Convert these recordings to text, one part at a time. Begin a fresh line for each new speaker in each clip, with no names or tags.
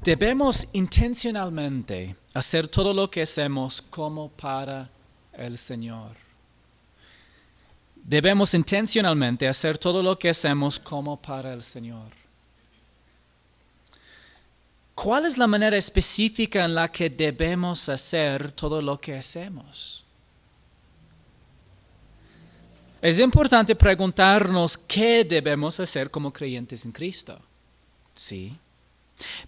Debemos intencionalmente hacer todo lo que hacemos como para el Señor. Debemos intencionalmente hacer todo lo que hacemos como para el Señor. ¿Cuál es la manera específica en la que debemos hacer todo lo que hacemos? Es importante preguntarnos qué debemos hacer como creyentes en Cristo. Sí.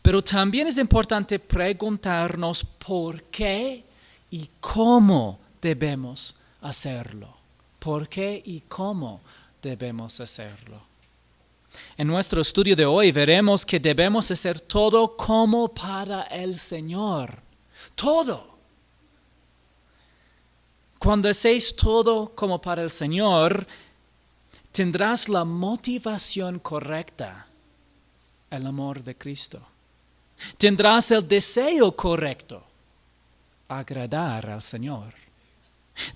Pero también es importante preguntarnos por qué y cómo debemos hacerlo. ¿Por qué y cómo debemos hacerlo? En nuestro estudio de hoy veremos que debemos hacer todo como para el Señor. Todo. Cuando hacéis todo como para el Señor, tendrás la motivación correcta, el amor de Cristo. Tendrás el deseo correcto, agradar al Señor.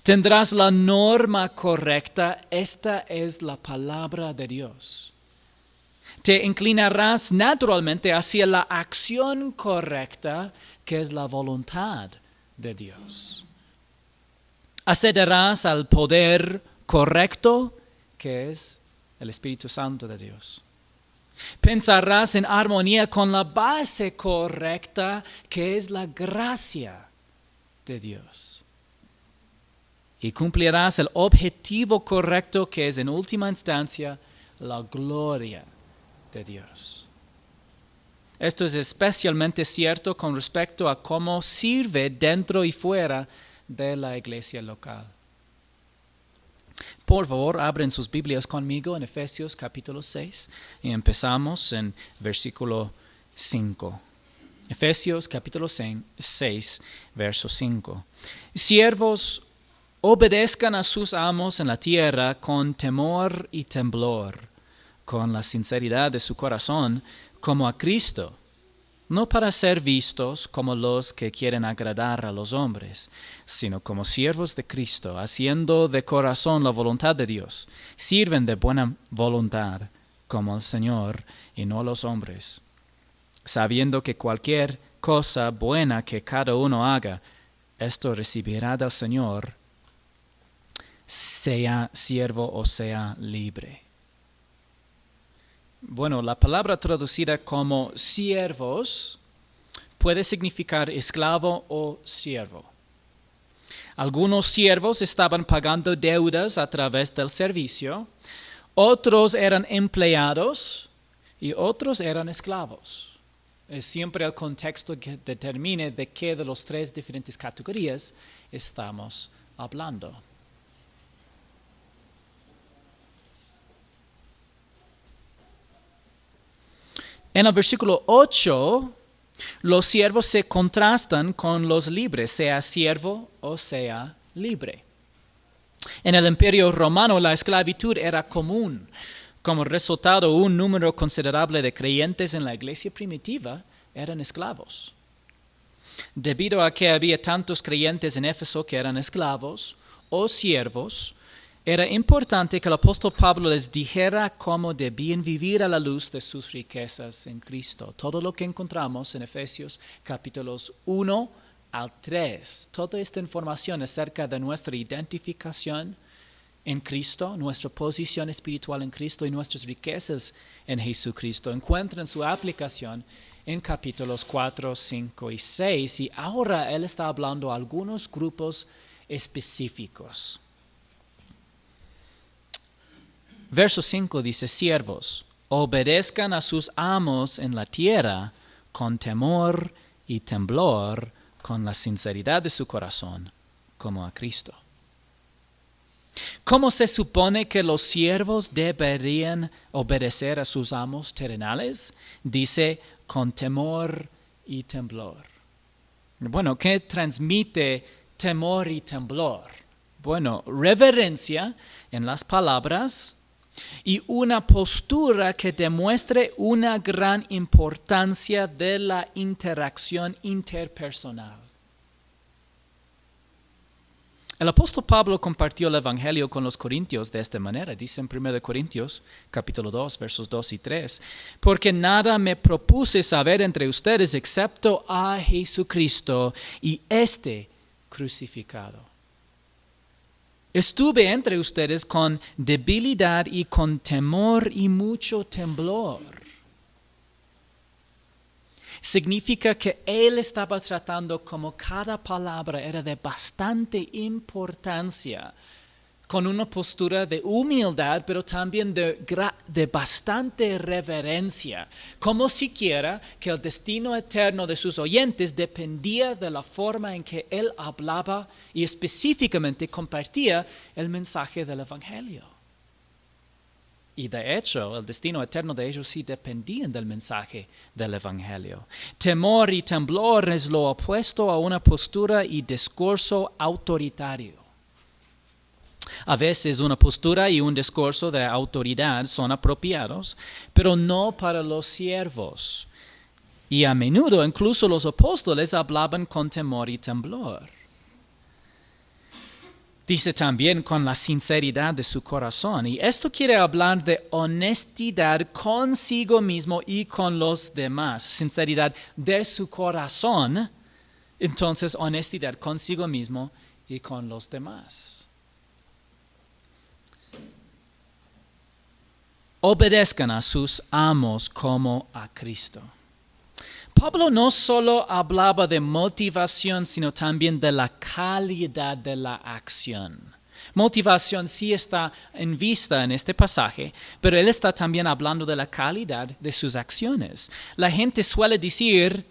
Tendrás la norma correcta, esta es la palabra de Dios. Te inclinarás naturalmente hacia la acción correcta, que es la voluntad de Dios. Accederás al poder correcto, que es el Espíritu Santo de Dios. Pensarás en armonía con la base correcta, que es la gracia de Dios. Y cumplirás el objetivo correcto, que es en última instancia la gloria de Dios. Esto es especialmente cierto con respecto a cómo sirve dentro y fuera de la iglesia local. Por favor, abren sus Biblias conmigo en Efesios capítulo 6 y empezamos en versículo 5. Efesios capítulo 6, verso 5. Siervos, obedezcan a sus amos en la tierra con temor y temblor, con la sinceridad de su corazón, como a Cristo, no para ser vistos como los que quieren agradar a los hombres, sino como siervos de Cristo, haciendo de corazón la voluntad de Dios. Sirven de buena voluntad como al Señor y no a los hombres, sabiendo que cualquier cosa buena que cada uno haga, esto recibirá del Señor, sea siervo o sea libre. Bueno, la palabra traducida como siervos puede significar esclavo o siervo. Algunos siervos estaban pagando deudas a través del servicio, otros eran empleados y otros eran esclavos. Es siempre el contexto que determine de qué de las tres diferentes categorías estamos hablando. En el versículo 8, los siervos se contrastan con los libres, sea siervo o sea libre. En el Imperio Romano la esclavitud era común. Como resultado, un número considerable de creyentes en la iglesia primitiva eran esclavos. Debido a que había tantos creyentes en Éfeso que eran esclavos o siervos, era importante que el apóstol Pablo les dijera cómo debían vivir a la luz de sus riquezas en Cristo. Todo lo que encontramos en Efesios capítulos 1 al 3, toda esta información acerca de nuestra identificación en Cristo, nuestra posición espiritual en Cristo y nuestras riquezas en Jesucristo, encuentran su aplicación en capítulos 4, 5 y 6. Y ahora él está hablando a algunos grupos específicos. Verso 5 dice, siervos, obedezcan a sus amos en la tierra con temor y temblor, con la sinceridad de su corazón, como a Cristo. ¿Cómo se supone que los siervos deberían obedecer a sus amos terrenales? Dice, con temor y temblor. Bueno, ¿qué transmite temor y temblor? Bueno, reverencia en las palabras y una postura que demuestre una gran importancia de la interacción interpersonal. El apóstol Pablo compartió el evangelio con los corintios de esta manera. Dice en 1 Corintios, capítulo 2, versos 2 y 3. Porque nada me propuse saber entre ustedes excepto a Jesucristo y este crucificado. Estuve entre ustedes con debilidad y con temor y mucho temblor. Significa que él estaba tratando como cada palabra era de bastante importancia, con una postura de humildad, pero también de bastante reverencia, como siquiera que el destino eterno de sus oyentes dependía de la forma en que él hablaba y específicamente compartía el mensaje del evangelio. Y de hecho, el destino eterno de ellos sí dependía del mensaje del evangelio. Temor y temblor es lo opuesto a una postura y discurso autoritario. A veces una postura y un discurso de autoridad son apropiados, pero no para los siervos. Y a menudo incluso los apóstoles hablaban con temor y temblor. Dice también con la sinceridad de su corazón. Y esto quiere hablar de honestidad consigo mismo y con los demás. Sinceridad de su corazón. Entonces, honestidad consigo mismo y con los demás. Obedezcan a sus amos como a Cristo. Pablo no solo hablaba de motivación, sino también de la calidad de la acción. Motivación sí está en vista en este pasaje, pero él está también hablando de la calidad de sus acciones. La gente suele decir,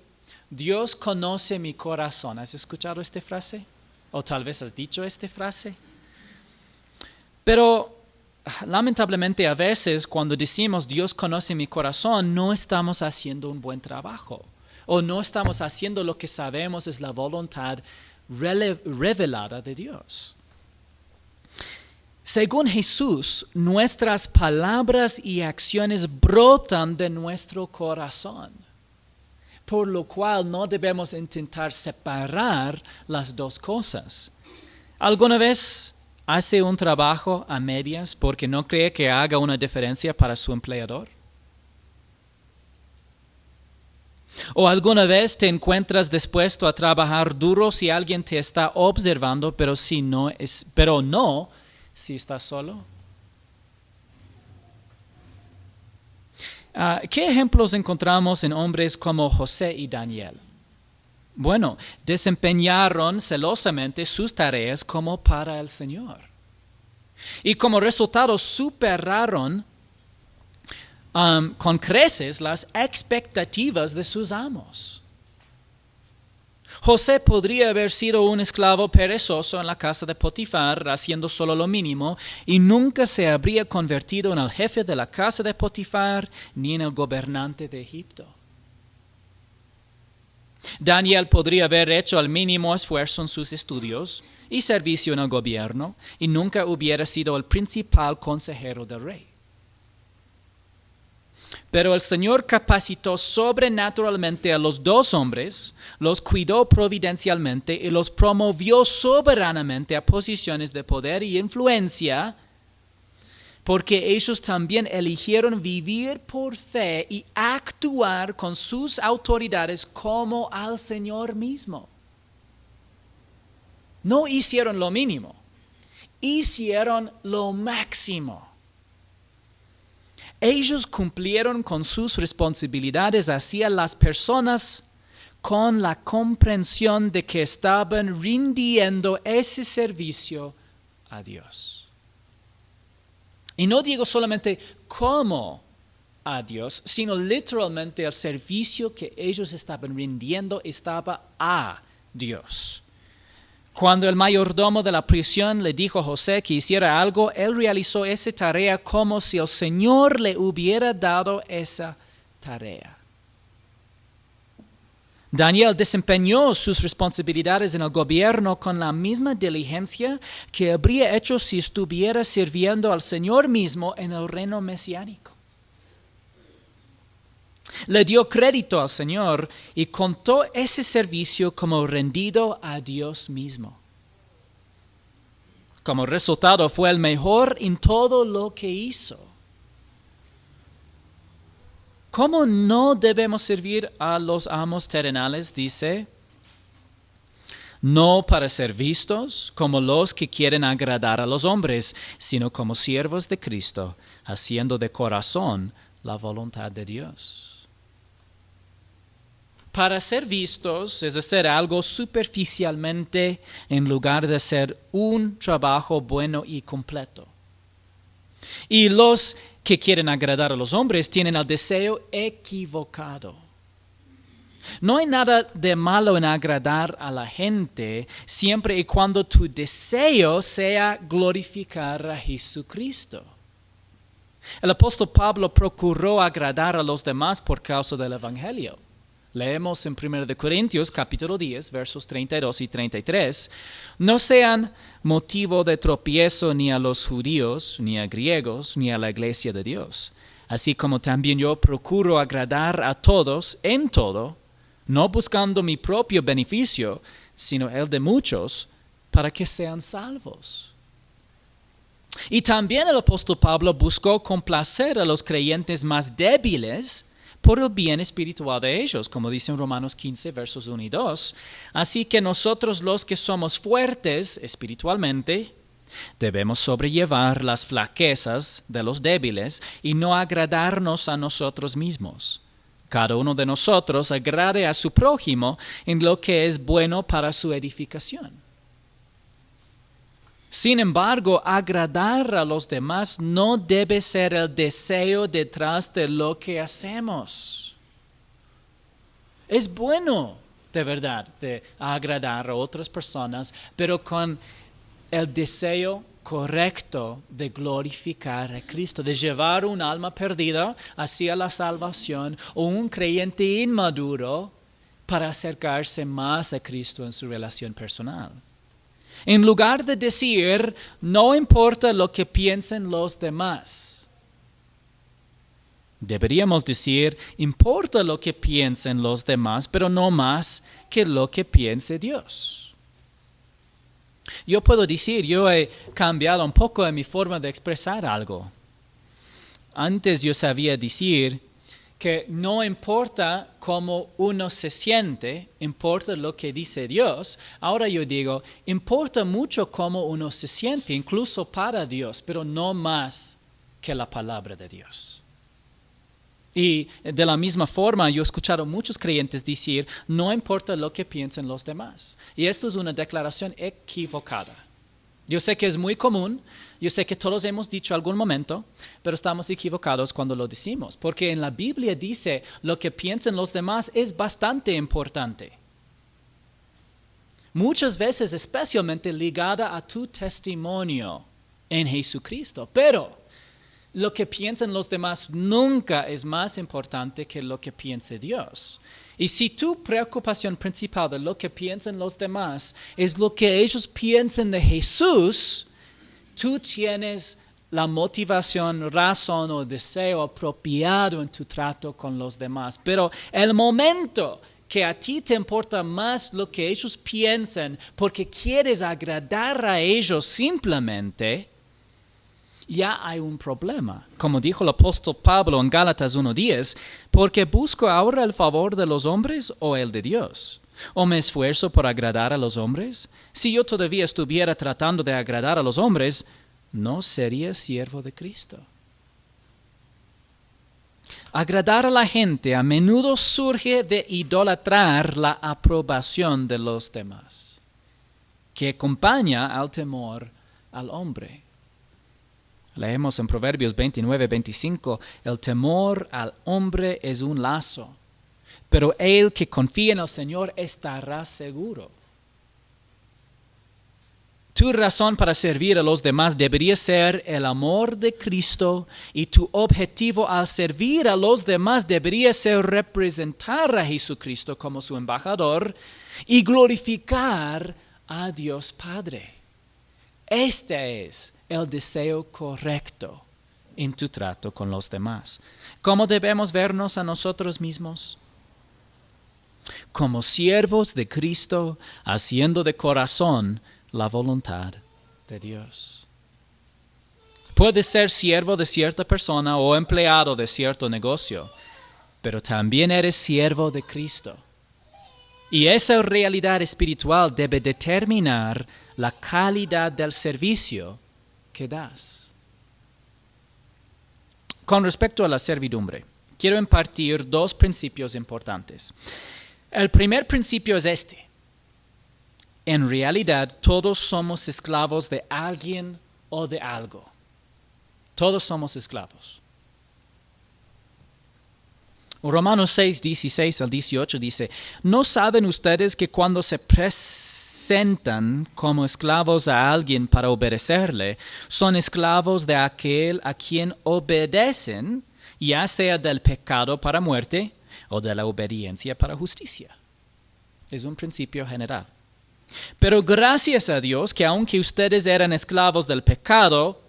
Dios conoce mi corazón. ¿Has escuchado esta frase? O tal vez has dicho esta frase. Pero lamentablemente a veces cuando decimos Dios conoce mi corazón, no estamos haciendo un buen trabajo. O no estamos haciendo lo que sabemos es la voluntad revelada de Dios. Según Jesús, nuestras palabras y acciones brotan de nuestro corazón, por lo cual no debemos intentar separar las dos cosas. ¿Alguna vez hace un trabajo a medias porque no cree que haga una diferencia para su empleador? ¿O alguna vez te encuentras dispuesto a trabajar duro si alguien te está observando, pero no si estás solo? ¿Qué ejemplos encontramos en hombres como José y Daniel? Bueno, desempeñaron celosamente sus tareas como para el Señor. Y como resultado superaron con creces las expectativas de sus amos. José podría haber sido un esclavo perezoso en la casa de Potifar, haciendo solo lo mínimo, y nunca se habría convertido en el jefe de la casa de Potifar, ni en el gobernante de Egipto. Daniel podría haber hecho el mínimo esfuerzo en sus estudios y servicio en el gobierno, y nunca hubiera sido el principal consejero del rey. Pero el Señor capacitó sobrenaturalmente a los dos hombres, los cuidó providencialmente y los promovió soberanamente a posiciones de poder y influencia, porque ellos también eligieron vivir por fe y actuar con sus autoridades como al Señor mismo. No hicieron lo mínimo, hicieron lo máximo. Ellos cumplieron con sus responsabilidades hacia las personas con la comprensión de que estaban rindiendo ese servicio a Dios. Y no digo solamente como a Dios, sino literalmente el servicio que ellos estaban rindiendo estaba a Dios. Cuando el mayordomo de la prisión le dijo a José que hiciera algo, él realizó esa tarea como si el Señor le hubiera dado esa tarea. Daniel desempeñó sus responsabilidades en el gobierno con la misma diligencia que habría hecho si estuviera sirviendo al Señor mismo en el reino mesiánico. Le dio crédito al Señor y contó ese servicio como rendido a Dios mismo. Como resultado, fue el mejor en todo lo que hizo. ¿Cómo no debemos servir a los amos terrenales? Dice, no para ser vistos como los que quieren agradar a los hombres, sino como siervos de Cristo, haciendo de corazón la voluntad de Dios. Para ser vistos es hacer algo superficialmente en lugar de hacer un trabajo bueno y completo. Y los que quieren agradar a los hombres tienen el deseo equivocado. No hay nada de malo en agradar a la gente siempre y cuando tu deseo sea glorificar a Jesucristo. El apóstol Pablo procuró agradar a los demás por causa del Evangelio. Leemos en 1 Corintios capítulo 10, versos 32 y 33. No sean motivo de tropiezo ni a los judíos, ni a griegos, ni a la iglesia de Dios. Así como también yo procuro agradar a todos en todo, no buscando mi propio beneficio, sino el de muchos, para que sean salvos. Y también el apóstol Pablo buscó complacer a los creyentes más débiles por el bien espiritual de ellos, como dice en Romanos 15, versos 1 y 2. Así que nosotros los que somos fuertes espiritualmente, debemos sobrellevar las flaquezas de los débiles y no agradarnos a nosotros mismos. Cada uno de nosotros agrade a su prójimo en lo que es bueno para su edificación. Sin embargo, agradar a los demás no debe ser el deseo detrás de lo que hacemos. Es bueno, de verdad, de agradar a otras personas, pero con el deseo correcto de glorificar a Cristo, de llevar un alma perdida hacia la salvación o un creyente inmaduro para acercarse más a Cristo en su relación personal. En lugar de decir, no importa lo que piensen los demás, deberíamos decir, importa lo que piensen los demás, pero no más que lo que piense Dios. Yo puedo decir, yo he cambiado un poco en mi forma de expresar algo. Antes yo sabía decir que no importa cómo uno se siente, importa lo que dice Dios. Ahora yo digo, importa mucho cómo uno se siente, incluso para Dios, pero no más que la palabra de Dios. Y de la misma forma, yo he escuchado a muchos creyentes decir, no importa lo que piensen los demás. Y esto es una declaración equivocada. Yo sé que es muy común, yo sé que todos hemos dicho algún momento, pero estamos equivocados cuando lo decimos, porque en la Biblia dice lo que piensan los demás es bastante importante. Muchas veces especialmente ligada a tu testimonio en Jesucristo, pero lo que piensan los demás nunca es más importante que lo que piense Dios. Y si tu preocupación principal de lo que piensan los demás es lo que ellos piensan de Jesús, tú tienes la motivación, razón o deseo apropiado en tu trato con los demás. Pero el momento que a ti te importa más lo que ellos piensan porque quieres agradar a ellos simplemente, ya hay un problema. Como dijo el apóstol Pablo en Gálatas 1:10, porque busco ahora el favor de los hombres o el de Dios. ¿O me esfuerzo por agradar a los hombres? Si yo todavía estuviera tratando de agradar a los hombres, no sería siervo de Cristo. Agradar a la gente a menudo surge de idolatrar la aprobación de los demás, que acompaña al temor al hombre. Leemos en Proverbios 29:25, el temor al hombre es un lazo, pero el que confía en el Señor estará seguro. Tu razón para servir a los demás debería ser el amor de Cristo y tu objetivo al servir a los demás debería ser representar a Jesucristo como su embajador y glorificar a Dios Padre. Este es el deseo correcto en tu trato con los demás. ¿Cómo debemos vernos a nosotros mismos? Como siervos de Cristo, haciendo de corazón la voluntad de Dios. Puedes ser siervo de cierta persona o empleado de cierto negocio, pero también eres siervo de Cristo. Y esa realidad espiritual debe determinar la calidad del servicio que das. Con respecto a la servidumbre, quiero impartir dos principios importantes. El primer principio es este. En realidad, todos somos esclavos de alguien o de algo. Todos somos esclavos. Romanos 6, 16 al 18 dice, ¿no saben ustedes que cuando se presentan como esclavos a alguien para obedecerle, son esclavos de aquel a quien obedecen, ya sea del pecado para muerte o de la obediencia para justicia? Es un principio general. Pero gracias a Dios que aunque ustedes eran esclavos del pecado,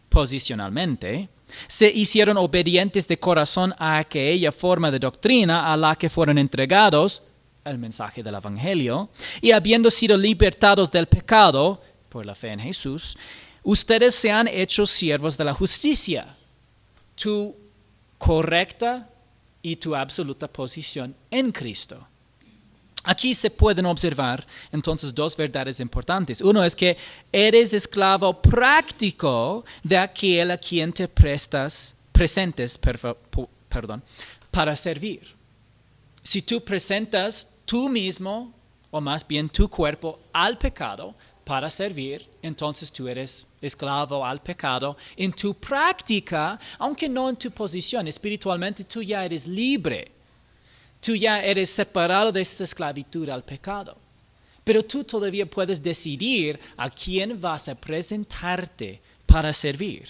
posicionalmente, se hicieron obedientes de corazón a aquella forma de doctrina a la que fueron entregados, el mensaje del Evangelio, y habiendo sido libertados del pecado por la fe en Jesús, ustedes se han hecho siervos de la justicia. Tu correcta y tu absoluta posición en Cristo. Aquí se pueden observar entonces dos verdades importantes. Uno es que eres esclavo práctico de aquel a quien te presentes para servir. Si tú presentas tú mismo, o más bien tu cuerpo, al pecado para servir, entonces tú eres esclavo al pecado. En tu práctica, aunque no en tu posición, espiritualmente tú ya eres libre. Tú ya eres separado de esta esclavitud al pecado. Pero tú todavía puedes decidir a quién vas a presentarte para servir.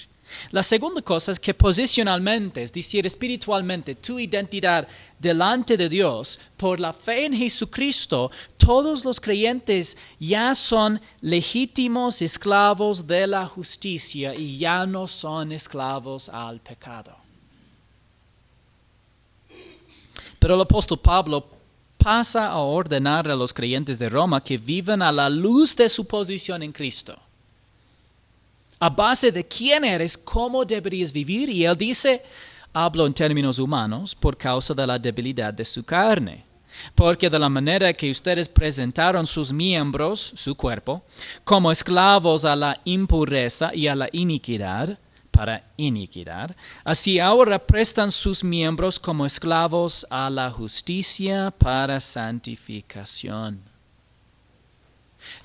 La segunda cosa es que posicionalmente, es decir, espiritualmente, tu identidad delante de Dios, por la fe en Jesucristo, todos los creyentes ya son legítimos esclavos de la justicia y ya no son esclavos al pecado. Pero el apóstol Pablo pasa a ordenar a los creyentes de Roma que vivan a la luz de su posición en Cristo. A base de quién eres, cómo deberías vivir. Y él dice, hablo en términos humanos, por causa de la debilidad de su carne. Porque de la manera que ustedes presentaron sus miembros, su cuerpo, como esclavos a la impureza y a la iniquidad, para iniquidad, así ahora prestan sus miembros como esclavos a la justicia para santificación.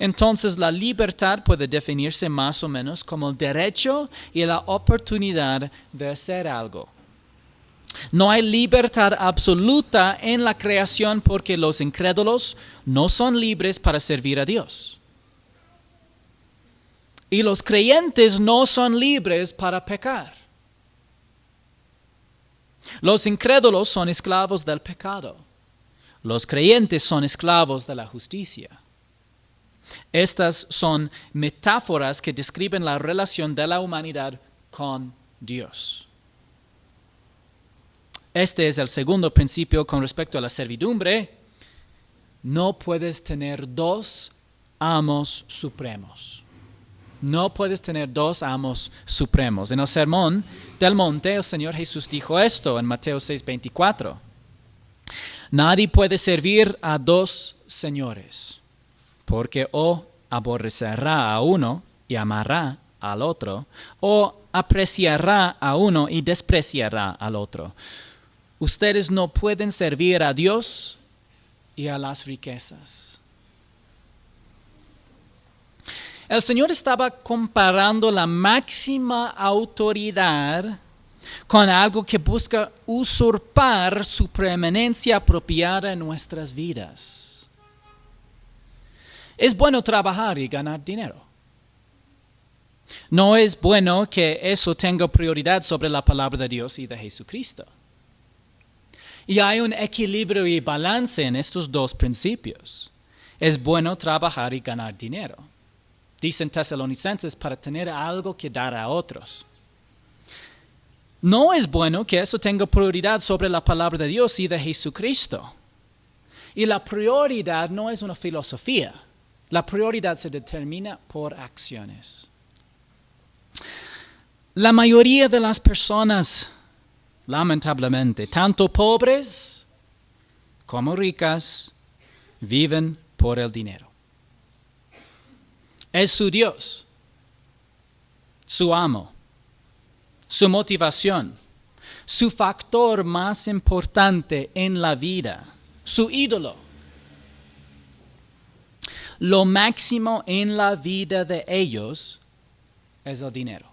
Entonces la libertad puede definirse más o menos como el derecho y la oportunidad de hacer algo. No hay libertad absoluta en la creación porque los incrédulos no son libres para servir a Dios. Y los creyentes no son libres para pecar. Los incrédulos son esclavos del pecado. Los creyentes son esclavos de la justicia. Estas son metáforas que describen la relación de la humanidad con Dios. Este es el segundo principio con respecto a la servidumbre. No puedes tener dos amos supremos. No puedes tener dos amos supremos. En el Sermón del Monte, el Señor Jesús dijo esto en Mateo 6:24. Nadie puede servir a dos señores, porque o aborrecerá a uno y amará al otro, o apreciará a uno y despreciará al otro. Ustedes no pueden servir a Dios y a las riquezas. El Señor estaba comparando la máxima autoridad con algo que busca usurpar su preeminencia apropiada en nuestras vidas. Es bueno trabajar y ganar dinero. No es bueno que eso tenga prioridad sobre la palabra de Dios y de Jesucristo. Y hay un equilibrio y balance en estos dos principios. Es bueno trabajar y ganar dinero. Dicen Tesalonicenses, para tener algo que dar a otros. No es bueno que eso tenga prioridad sobre la palabra de Dios y de Jesucristo. Y la prioridad no es una filosofía. La prioridad se determina por acciones. La mayoría de las personas, lamentablemente, tanto pobres como ricas, viven por el dinero. Es su Dios, su amo, su motivación, su factor más importante en la vida, su ídolo. Lo máximo en la vida de ellos es el dinero.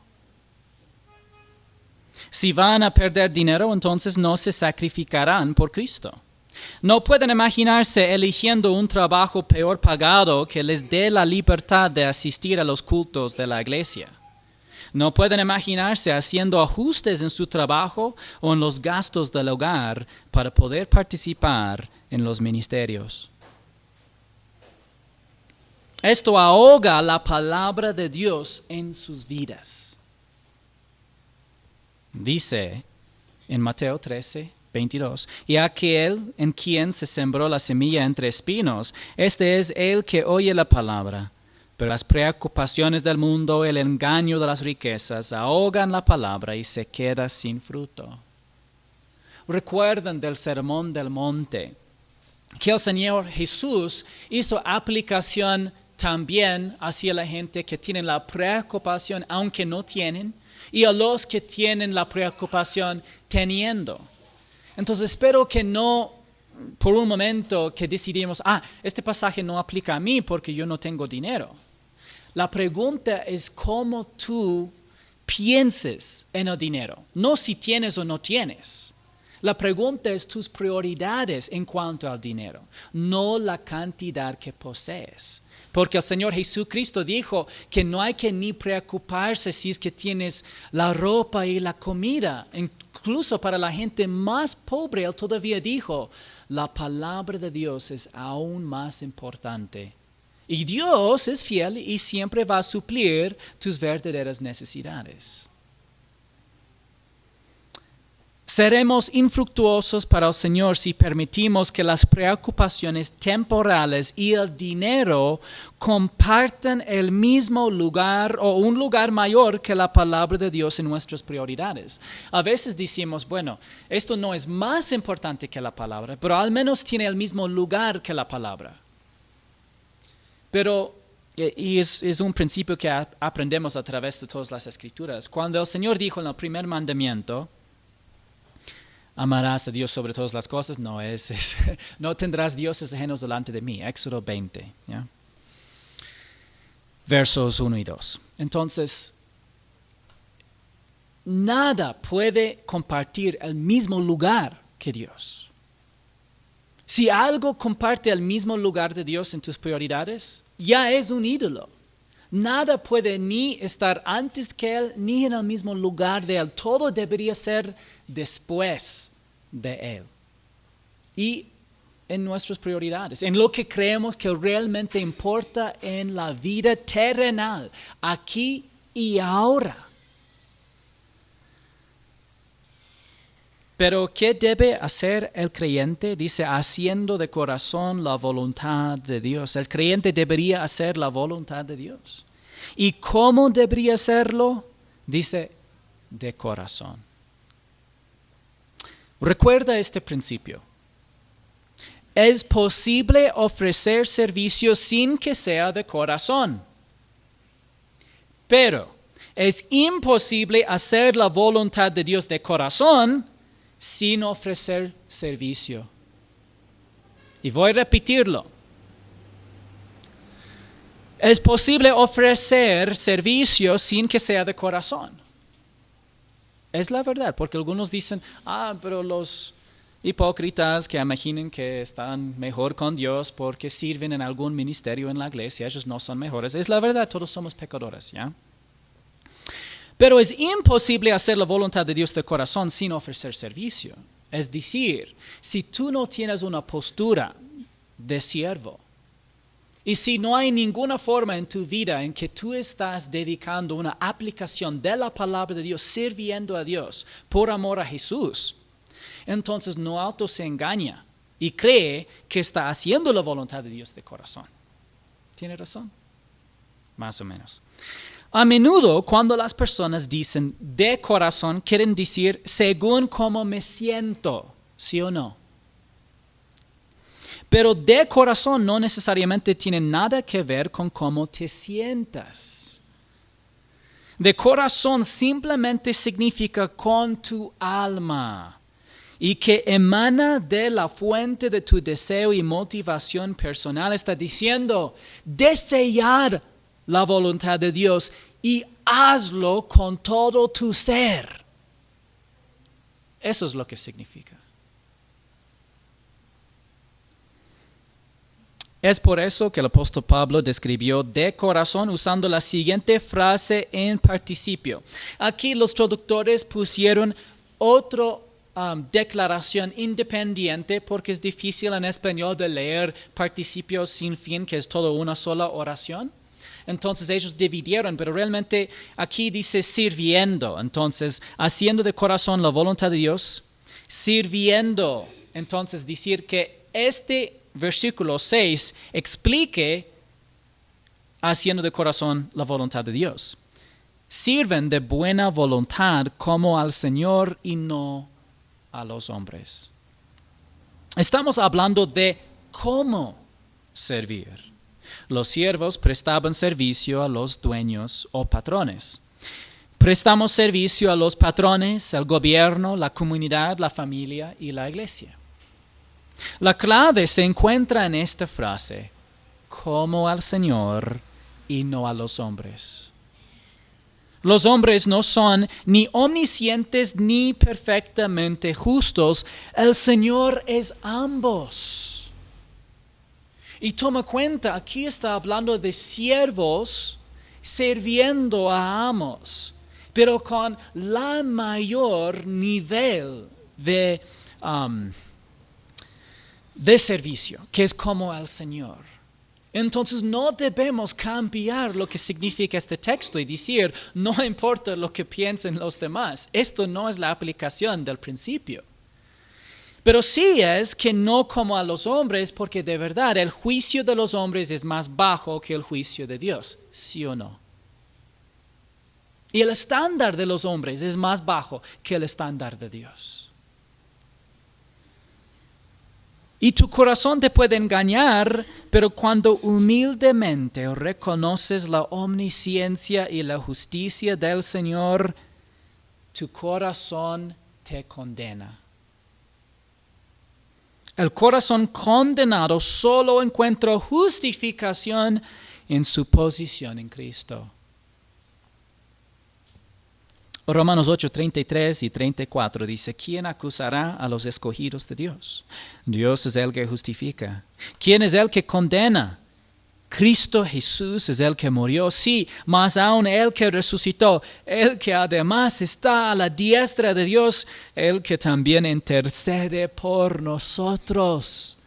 Si van a perder dinero, entonces no se sacrificarán por Cristo. No pueden imaginarse eligiendo un trabajo peor pagado que les dé la libertad de asistir a los cultos de la iglesia. No pueden imaginarse haciendo ajustes en su trabajo o en los gastos del hogar para poder participar en los ministerios. Esto ahoga la palabra de Dios en sus vidas. Dice en Mateo 13:22, y aquel en quien se sembró la semilla entre espinos, este es el que oye la palabra, pero las preocupaciones del mundo, el engaño de las riquezas, ahogan la palabra y se queda sin fruto. Recuerden del Sermón del Monte, que el Señor Jesús hizo aplicación también hacia la gente que tiene la preocupación aunque no tienen, y a los que tienen la preocupación teniendo. Entonces espero que no, por un momento que decidimos, este pasaje no aplica a mí porque yo no tengo dinero. La pregunta es cómo tú pienses en el dinero, no si tienes o no tienes. La pregunta es tus prioridades en cuanto al dinero, no la cantidad que posees. Porque el Señor Jesucristo dijo que no hay que ni preocuparse si es que tienes la ropa y la comida. Incluso para la gente más pobre, Él todavía dijo, la palabra de Dios es aún más importante. Y Dios es fiel y siempre va a suplir tus verdaderas necesidades. Seremos infructuosos para el Señor si permitimos que las preocupaciones temporales y el dinero compartan el mismo lugar o un lugar mayor que la palabra de Dios en nuestras prioridades. A veces decimos, bueno, esto no es más importante que la palabra, pero al menos tiene el mismo lugar que la palabra. Pero, y es un principio que aprendemos a través de todas las Escrituras. Cuando el Señor dijo en el primer mandamiento, amarás a Dios sobre todas las cosas, no tendrás dioses ajenos delante de mí. Éxodo 20, ¿ya? Versos 1 y 2. Entonces, nada puede compartir el mismo lugar que Dios. Si algo comparte el mismo lugar de Dios en tus prioridades, ya es un ídolo. Nada puede ni estar antes que Él, ni en el mismo lugar de Él. Todo debería ser después de Él. Y en nuestras prioridades, en lo que creemos que realmente importa en la vida terrenal, aquí y ahora. Pero ¿qué debe hacer el creyente? Dice, haciendo de corazón la voluntad de Dios. El creyente debería hacer la voluntad de Dios. ¿Y cómo debería hacerlo? Dice, de corazón. Recuerda este principio. Es posible ofrecer servicio sin que sea de corazón. Pero es imposible hacer la voluntad de Dios de corazón sin ofrecer servicio. Y voy a repetirlo. Es posible ofrecer servicio sin que sea de corazón. Es la verdad, porque algunos dicen, pero los hipócritas que imaginen que están mejor con Dios porque sirven en algún ministerio en la iglesia, ellos no son mejores. Es la verdad, todos somos pecadores, ¿ya? Pero es imposible hacer la voluntad de Dios de corazón sin ofrecer servicio. Es decir, si tú no tienes una postura de siervo, y si no hay ninguna forma en tu vida en que tú estás dedicando una aplicación de la palabra de Dios, sirviendo a Dios por amor a Jesús, entonces no auto se engaña y cree que está haciendo la voluntad de Dios de corazón. ¿Tiene razón? Más o menos. A menudo cuando las personas dicen de corazón, quieren decir según cómo me siento, ¿sí o no? Pero de corazón no necesariamente tiene nada que ver con cómo te sientas. De corazón simplemente significa con tu alma y que emana de la fuente de tu deseo y motivación personal. Está diciendo, desear la voluntad de Dios y hazlo con todo tu ser. Eso es lo que significa. Es por eso que el apóstol Pablo describió de corazón usando la siguiente frase en participio. Aquí los traductores pusieron otra declaración independiente porque es difícil en español de leer participio sin fin, que es todo una sola oración. Entonces ellos dividieron, pero realmente aquí dice sirviendo. Entonces, haciendo de corazón la voluntad de Dios, sirviendo. Entonces, decir que este versículo 6 explique haciendo de corazón la voluntad de Dios. Sirven de buena voluntad como al Señor y no a los hombres. Estamos hablando de cómo servir. Los siervos prestaban servicio a los dueños o patrones. Prestamos servicio a los patrones, al gobierno, la comunidad, la familia y la iglesia. La clave se encuentra en esta frase, como al Señor y no a los hombres. Los hombres no son ni omniscientes ni perfectamente justos. El Señor es ambos. Y toma cuenta, aquí está hablando de siervos sirviendo a amos, pero con la mayor nivel de servicio, que es como al Señor. Entonces no debemos cambiar lo que significa este texto y decir, no importa lo que piensen los demás. Esto no es la aplicación del principio. Pero sí es que no como a los hombres, porque de verdad el juicio de los hombres es más bajo que el juicio de Dios, ¿sí o no? Y el estándar de los hombres es más bajo que el estándar de Dios. Y tu corazón te puede engañar, pero cuando humildemente reconoces la omnisciencia y la justicia del Señor, tu corazón te condena. El corazón condenado solo encuentra justificación en su posición en Cristo. Romanos 8, 33 y 34 dice, ¿quién acusará a los escogidos de Dios? Dios es el que justifica. ¿Quién es el que condena? Cristo Jesús es el que murió, sí, mas aún el que resucitó, el que además está a la diestra de Dios, el que también intercede por nosotros.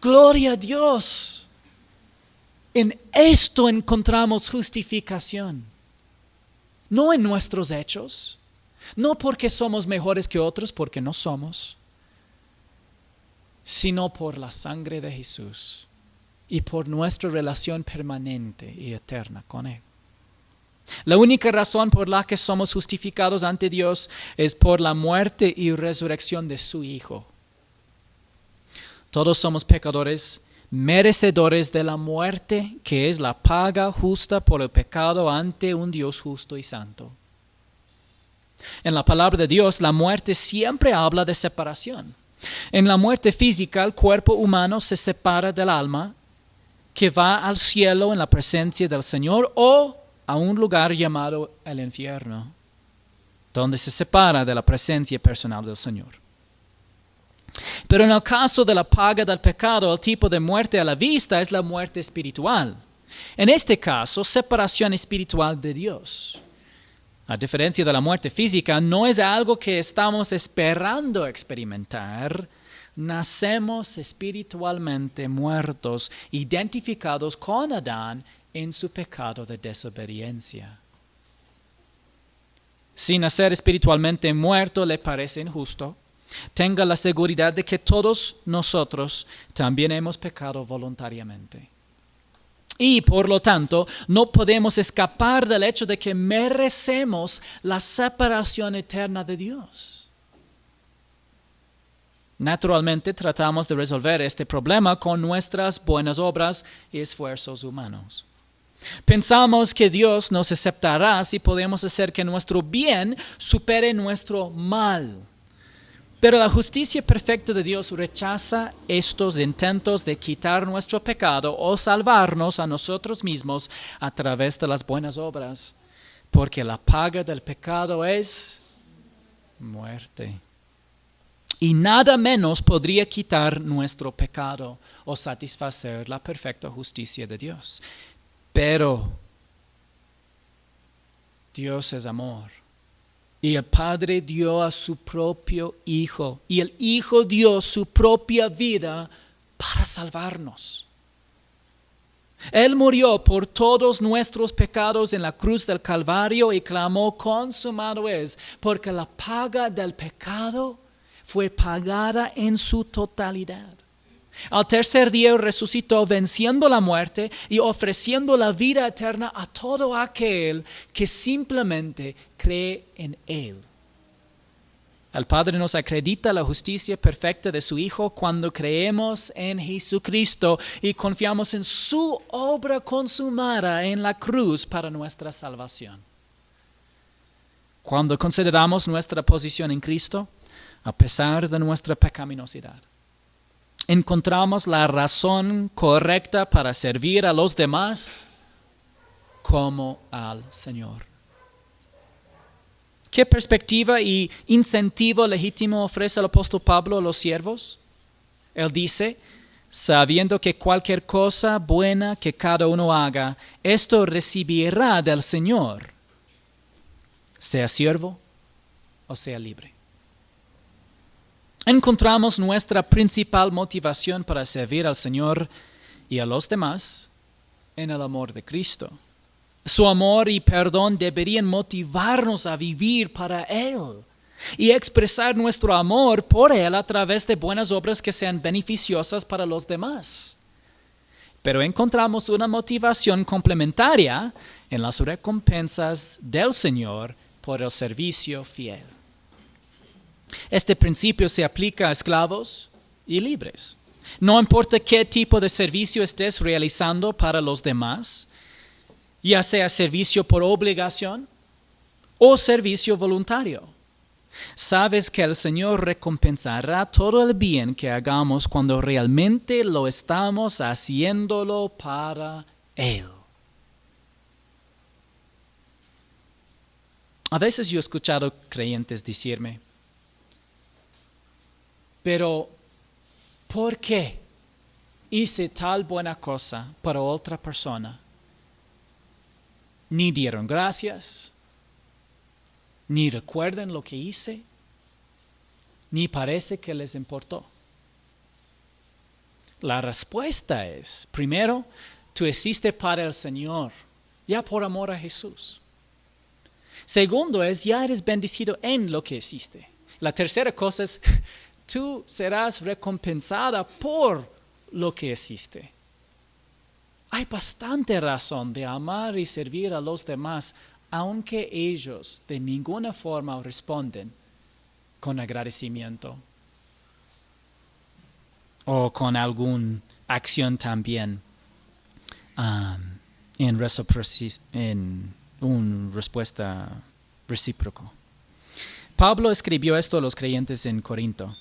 Gloria a Dios. En esto encontramos justificación. No en nuestros hechos, no porque somos mejores que otros, porque no somos, sino por la sangre de Jesús y por nuestra relación permanente y eterna con Él. La única razón por la que somos justificados ante Dios es por la muerte y resurrección de su Hijo. Todos somos pecadores, merecedores de la muerte, que es la paga justa por el pecado ante un Dios justo y santo. En la palabra de Dios, la muerte siempre habla de separación. En la muerte física, el cuerpo humano se separa del alma, que va al cielo en la presencia del Señor o a un lugar llamado el infierno, donde se separa de la presencia personal del Señor. Pero en el caso de la paga del pecado, el tipo de muerte a la vista es la muerte espiritual. En este caso, separación espiritual de Dios. A diferencia de la muerte física, no es algo que estamos esperando experimentar. Nacemos espiritualmente muertos, identificados con Adán en su pecado de desobediencia. Si nacer espiritualmente muerto le parece injusto, tenga la seguridad de que todos nosotros también hemos pecado voluntariamente. Y por lo tanto, no podemos escapar del hecho de que merecemos la separación eterna de Dios. Naturalmente, tratamos de resolver este problema con nuestras buenas obras y esfuerzos humanos. Pensamos que Dios nos aceptará si podemos hacer que nuestro bien supere nuestro mal. Pero la justicia perfecta de Dios rechaza estos intentos de quitar nuestro pecado o salvarnos a nosotros mismos a través de las buenas obras, porque la paga del pecado es muerte. Y nada menos podría quitar nuestro pecado o satisfacer la perfecta justicia de Dios. Pero Dios es amor. Y el Padre dio a su propio Hijo. Y el Hijo dio su propia vida para salvarnos. Él murió por todos nuestros pecados en la cruz del Calvario y clamó: consumado es, porque la paga del pecado fue pagada en su totalidad. Al tercer día resucitó, venciendo la muerte y ofreciendo la vida eterna a todo aquel que simplemente cree en Él. El Padre nos acredita la justicia perfecta de su Hijo cuando creemos en Jesucristo y confiamos en su obra consumada en la cruz para nuestra salvación. Cuando consideramos nuestra posición en Cristo, a pesar de nuestra pecaminosidad, encontramos la razón correcta para servir a los demás como al Señor. ¿Qué perspectiva y incentivo legítimo ofrece el apóstol Pablo a los siervos? Él dice: sabiendo que cualquier cosa buena que cada uno haga, esto recibirá del Señor, sea siervo o sea libre. Encontramos nuestra principal motivación para servir al Señor y a los demás en el amor de Cristo. Su amor y perdón deberían motivarnos a vivir para Él y expresar nuestro amor por Él a través de buenas obras que sean beneficiosas para los demás. Pero encontramos una motivación complementaria en las recompensas del Señor por el servicio fiel. Este principio se aplica a esclavos y libres. No importa qué tipo de servicio estés realizando para los demás, ya sea servicio por obligación o servicio voluntario. Sabes que el Señor recompensará todo el bien que hagamos cuando realmente lo estamos haciéndolo para Él. A veces yo he escuchado creyentes decirme: pero, ¿por qué hice tal buena cosa para otra persona? Ni dieron gracias, ni recuerdan lo que hice, ni parece que les importó. La respuesta es: primero, tú hiciste para el Señor, ya por amor a Jesús. Segundo es, ya eres bendecido en lo que hiciste. La tercera cosa es, tú serás recompensada por lo que hiciste. Hay bastante razón de amar y servir a los demás, aunque ellos de ninguna forma responden con agradecimiento o con alguna acción también en una respuesta recíproca. Pablo escribió esto a los creyentes en Corinto.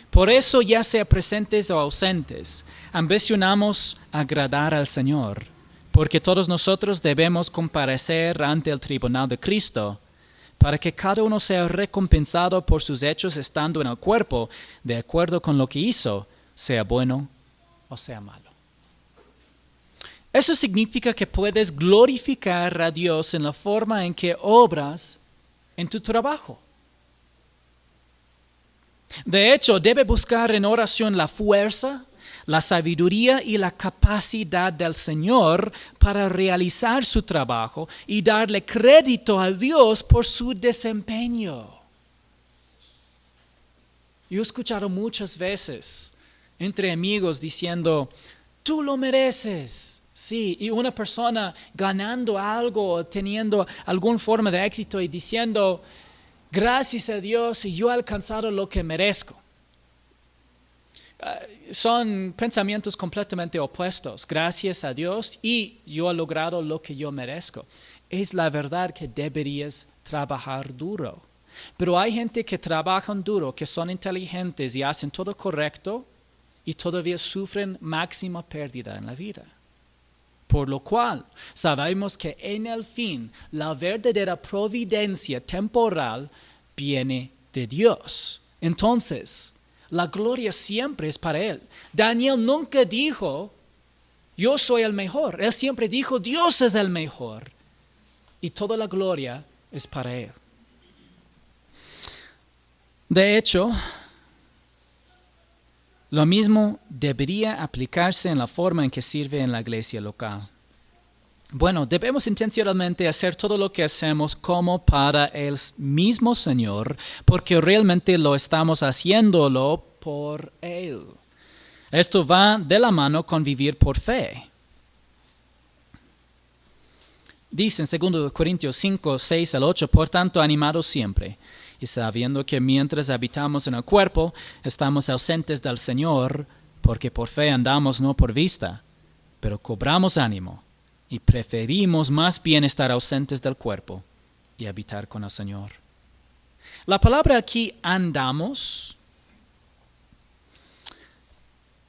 Por eso, ya sea presentes o ausentes, ambicionamos agradar al Señor, porque todos nosotros debemos comparecer ante el tribunal de Cristo, para que cada uno sea recompensado por sus hechos estando en el cuerpo, de acuerdo con lo que hizo, sea bueno o sea malo. Eso significa que puedes glorificar a Dios en la forma en que obras en tu trabajo. De hecho, debe buscar en oración la fuerza, la sabiduría y la capacidad del Señor para realizar su trabajo y darle crédito a Dios por su desempeño. Yo he escuchado muchas veces entre amigos diciendo: tú lo mereces, Sí, y una persona ganando algo, teniendo alguna forma de éxito y diciendo, gracias a Dios, yo he alcanzado lo que merezco. Son pensamientos completamente opuestos. Gracias a Dios y yo he logrado lo que yo merezco. Es la verdad que deberías trabajar duro. Pero hay gente que trabajan duro, que son inteligentes y hacen todo correcto y todavía sufren máxima pérdida en la vida. Por lo cual sabemos que en el fin la verdadera providencia temporal viene de Dios. Entonces, la gloria siempre es para Él. Daniel nunca dijo, yo soy el mejor. Él siempre dijo, Dios es el mejor. Y toda la gloria es para Él. De hecho, lo mismo debería aplicarse en la forma en que sirve en la iglesia local. Bueno, debemos intencionalmente hacer todo lo que hacemos como para el mismo Señor, porque realmente lo estamos haciéndolo por Él. Esto va de la mano con vivir por fe. Dice en 2 Corintios 5, 6 al 8, por tanto, animados siempre, y sabiendo que mientras habitamos en el cuerpo, estamos ausentes del Señor, porque por fe andamos, no por vista, pero cobramos ánimo, y preferimos más bien estar ausentes del cuerpo y habitar con el Señor. La palabra aquí, andamos,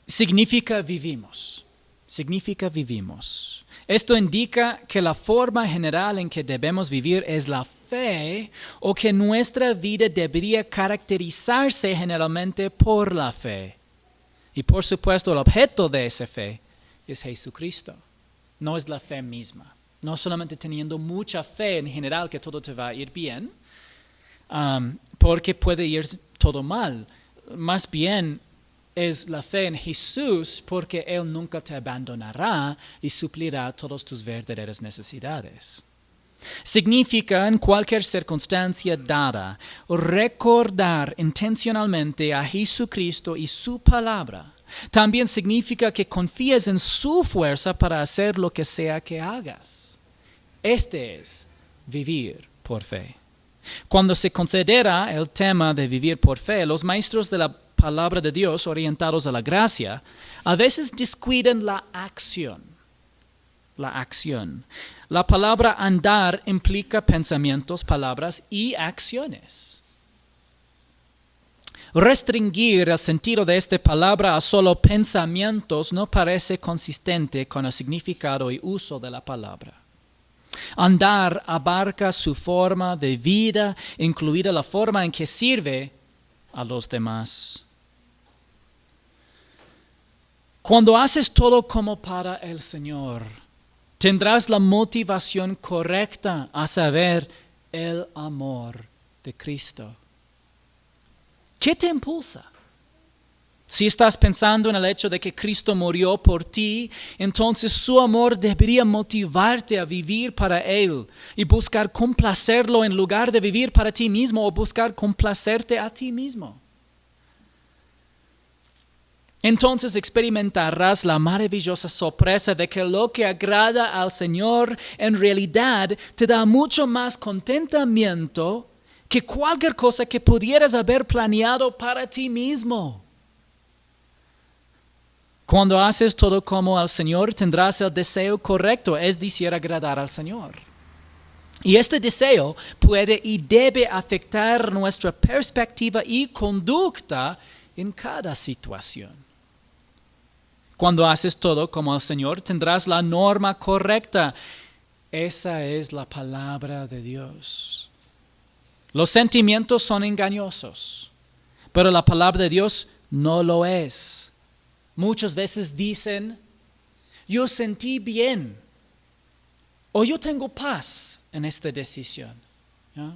significa vivimos. Significa vivimos. Esto indica que la forma general en que debemos vivir es la fe, o que nuestra vida debería caracterizarse generalmente por la fe. Y por supuesto el objeto de esa fe es Jesucristo. No es la fe misma. No solamente teniendo mucha fe en general que todo te va a ir bien, porque puede ir todo mal. Más bien es la fe en Jesús, porque Él nunca te abandonará y suplirá todas tus verdaderas necesidades. Significa en cualquier circunstancia dada recordar intencionalmente a Jesucristo y su palabra. También significa que confíes en su fuerza para hacer lo que sea que hagas. Este es vivir por fe. Cuando se considera el tema de vivir por fe, los maestros de la palabra de Dios orientados a la gracia a veces descuidan la acción. La acción. La palabra andar implica pensamientos, palabras y acciones. Restringir el sentido de esta palabra a solo pensamientos no parece consistente con el significado y uso de la palabra. Andar abarca su forma de vida, incluida la forma en que sirve a los demás. Cuando haces todo como para el Señor, tendrás la motivación correcta, a saber, el amor de Cristo. ¿Qué te impulsa? Si estás pensando en el hecho de que Cristo murió por ti, entonces su amor debería motivarte a vivir para Él y buscar complacerlo en lugar de vivir para ti mismo o buscar complacerte a ti mismo. Entonces experimentarás la maravillosa sorpresa de que lo que agrada al Señor en realidad te da mucho más contentamiento que cualquier cosa que pudieras haber planeado para ti mismo. Cuando haces todo como al Señor, tendrás el deseo correcto, es decir, agradar al Señor. Y este deseo puede y debe afectar nuestra perspectiva y conducta en cada situación. Cuando haces todo como al Señor, tendrás la norma correcta. Esa es la palabra de Dios. Los sentimientos son engañosos, pero la palabra de Dios no lo es. Muchas veces dicen, yo sentí bien, o yo tengo paz en esta decisión. ¿Ya?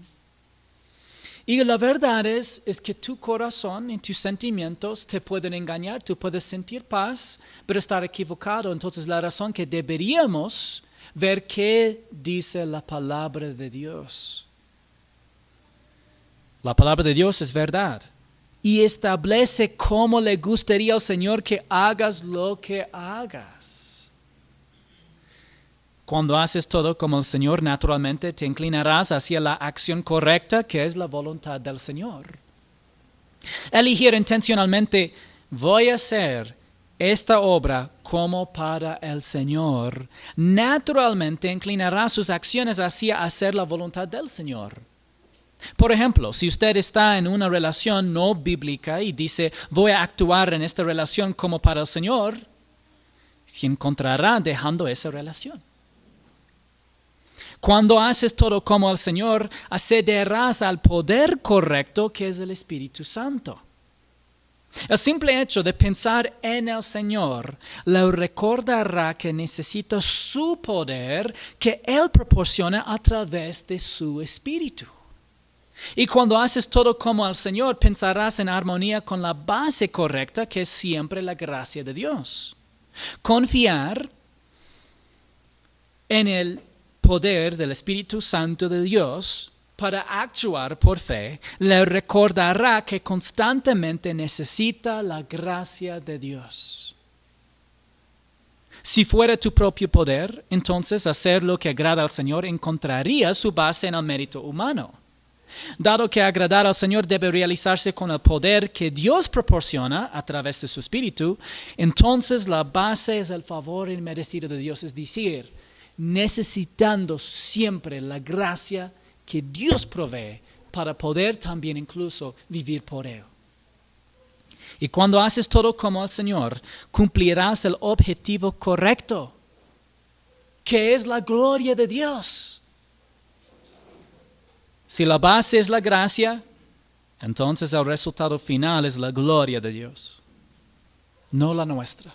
Y la verdad es que tu corazón y tus sentimientos te pueden engañar. Tú puedes sentir paz, pero estar equivocado. Entonces la razón que deberíamos ver qué dice la palabra de Dios. La palabra de Dios es verdad y establece cómo le gustaría al Señor que hagas lo que hagas. Cuando haces todo como el Señor, naturalmente te inclinarás hacia la acción correcta, que es la voluntad del Señor. Elegir intencionalmente, voy a hacer esta obra como para el Señor, naturalmente inclinará sus acciones hacia hacer la voluntad del Señor. Por ejemplo, si usted está en una relación no bíblica y dice, voy a actuar en esta relación como para el Señor, se encontrará dejando esa relación. Cuando haces todo como el Señor, accederás al poder correcto que es el Espíritu Santo. El simple hecho de pensar en el Señor le recordará que necesita su poder que Él proporciona a través de su Espíritu. Y cuando haces todo como el Señor, pensarás en armonía con la base correcta que es siempre la gracia de Dios. Confiar en el poder del Espíritu Santo de Dios para actuar por fe, le recordará que constantemente necesita la gracia de Dios. Si fuera tu propio poder, entonces hacer lo que agrada al Señor encontraría su base en el mérito humano. Dado que agradar al Señor debe realizarse con el poder que Dios proporciona a través de su Espíritu, entonces la base es el favor inmerecido de Dios, es decir, necesitando siempre la gracia que Dios provee para poder también incluso vivir por Él. Y cuando haces todo como el Señor, cumplirás el objetivo correcto, que es la gloria de Dios. Si la base es la gracia, entonces el resultado final es la gloria de Dios, no la nuestra.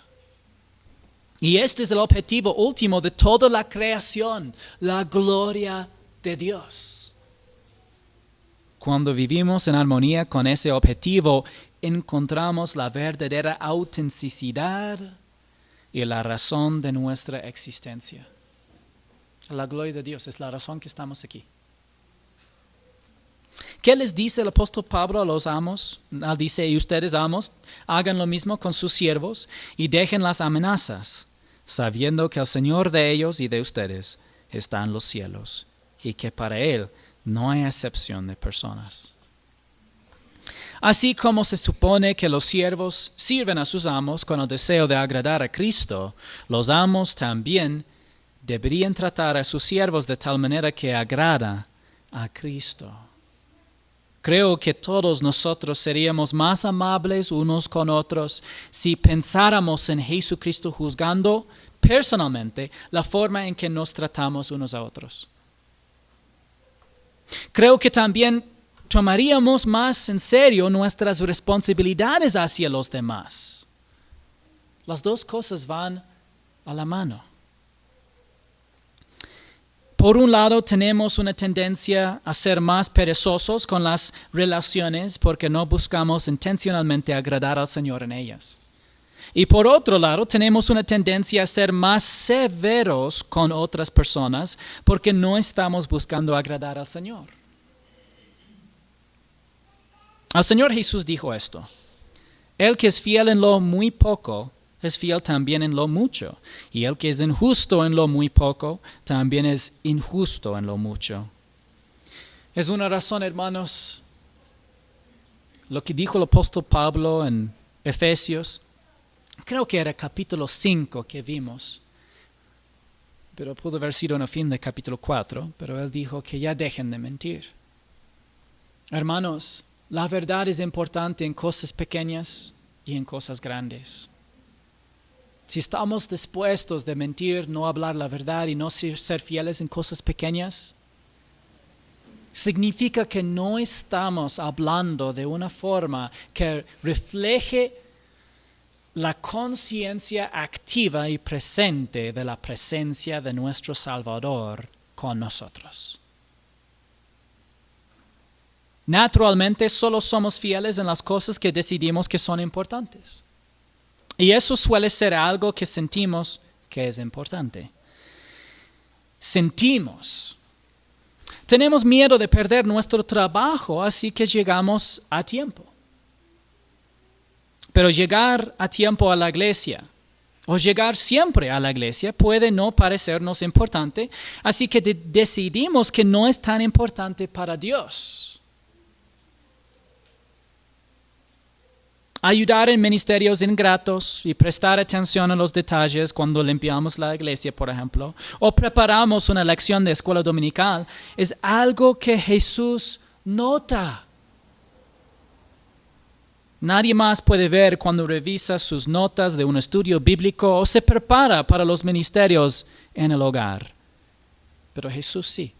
Y este es el objetivo último de toda la creación, la gloria de Dios. Cuando vivimos en armonía con ese objetivo, encontramos la verdadera autenticidad y la razón de nuestra existencia. La gloria de Dios es la razón que estamos aquí. ¿Qué les dice el apóstol Pablo a los amos? Él dice, y ustedes amos, hagan lo mismo con sus siervos y dejen las amenazas, sabiendo que el Señor de ellos y de ustedes está en los cielos y que para Él no hay acepción de personas. Así como se supone que los siervos sirven a sus amos con el deseo de agradar a Cristo, los amos también deberían tratar a sus siervos de tal manera que agrada a Cristo. Creo que todos nosotros seríamos más amables unos con otros si pensáramos en Jesucristo juzgando personalmente la forma en que nos tratamos unos a otros. Creo que también tomaríamos más en serio nuestras responsabilidades hacia los demás. Las dos cosas van a la mano. Por un lado, tenemos una tendencia a ser más perezosos con las relaciones porque no buscamos intencionalmente agradar al Señor en ellas. Y por otro lado, tenemos una tendencia a ser más severos con otras personas porque no estamos buscando agradar al Señor. El Señor Jesús dijo esto: el que es fiel en lo muy poco, es fiel también en lo mucho. Y el que es injusto en lo muy poco, también es injusto en lo mucho. Es una razón, hermanos, lo que dijo el apóstol Pablo en Efesios. Creo que era capítulo 5 que vimos, pero pudo haber sido en el fin de capítulo 4, pero él dijo que ya dejen de mentir. Hermanos, la verdad es importante en cosas pequeñas y en cosas grandes. Si estamos dispuestos de mentir, no hablar la verdad y no ser fieles en cosas pequeñas, significa que no estamos hablando de una forma que refleje la conciencia activa y presente de la presencia de nuestro Salvador con nosotros. Naturalmente, solo somos fieles en las cosas que decidimos que son importantes. Y eso suele ser algo que sentimos que es importante. Sentimos. Tenemos miedo de perder nuestro trabajo, así que llegamos a tiempo. Pero llegar a tiempo a la iglesia o llegar siempre a la iglesia puede no parecernos importante, así que decidimos que no es tan importante para Dios. Ayudar en ministerios ingratos y prestar atención a los detalles cuando limpiamos la iglesia, por ejemplo, o preparamos una lección de escuela dominical, es algo que Jesús nota. Nadie más puede ver cuando revisa sus notas de un estudio bíblico o se prepara para los ministerios en el hogar. Pero Jesús sí.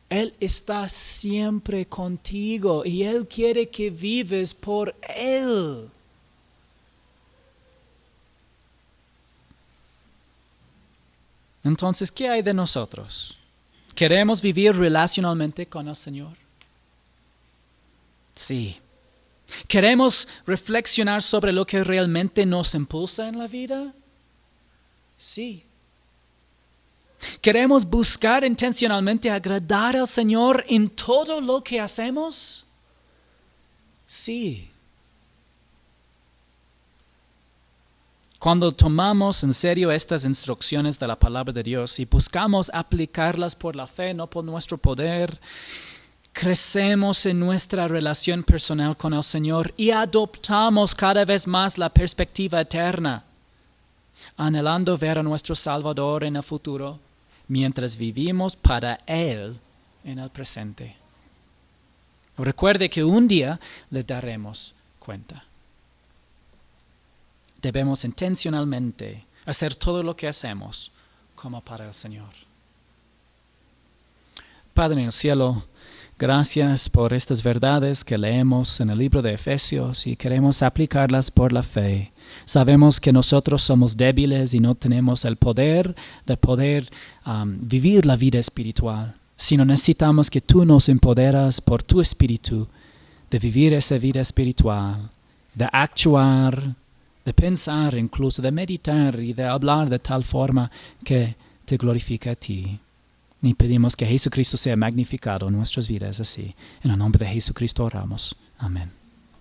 Él está siempre contigo y Él quiere que vives por Él. Entonces, ¿qué hay de nosotros? ¿Queremos vivir relacionalmente con el Señor? Sí. ¿Queremos reflexionar sobre lo que realmente nos impulsa en la vida? Sí. ¿Queremos buscar intencionalmente agradar al Señor en todo lo que hacemos? Sí. Cuando tomamos en serio estas instrucciones de la palabra de Dios y buscamos aplicarlas por la fe, no por nuestro poder, crecemos en nuestra relación personal con el Señor y adoptamos cada vez más la perspectiva eterna, anhelando ver a nuestro Salvador en el futuro, mientras vivimos para Él en el presente. Recuerde que un día le daremos cuenta. Debemos intencionalmente hacer todo lo que hacemos como para el Señor. Padre en el cielo, gracias por estas verdades que leemos en el libro de Efesios y queremos aplicarlas por la fe. Sabemos que nosotros somos débiles y no tenemos el poder de poder vivir la vida espiritual, sino necesitamos que tú nos empoderas por tu espíritu de vivir esa vida espiritual, de actuar, de pensar, incluso de meditar y de hablar de tal forma que te glorifica a ti. Y pedimos que Jesucristo sea magnificado en nuestras vidas así. En el nombre de Jesucristo oramos. Amén.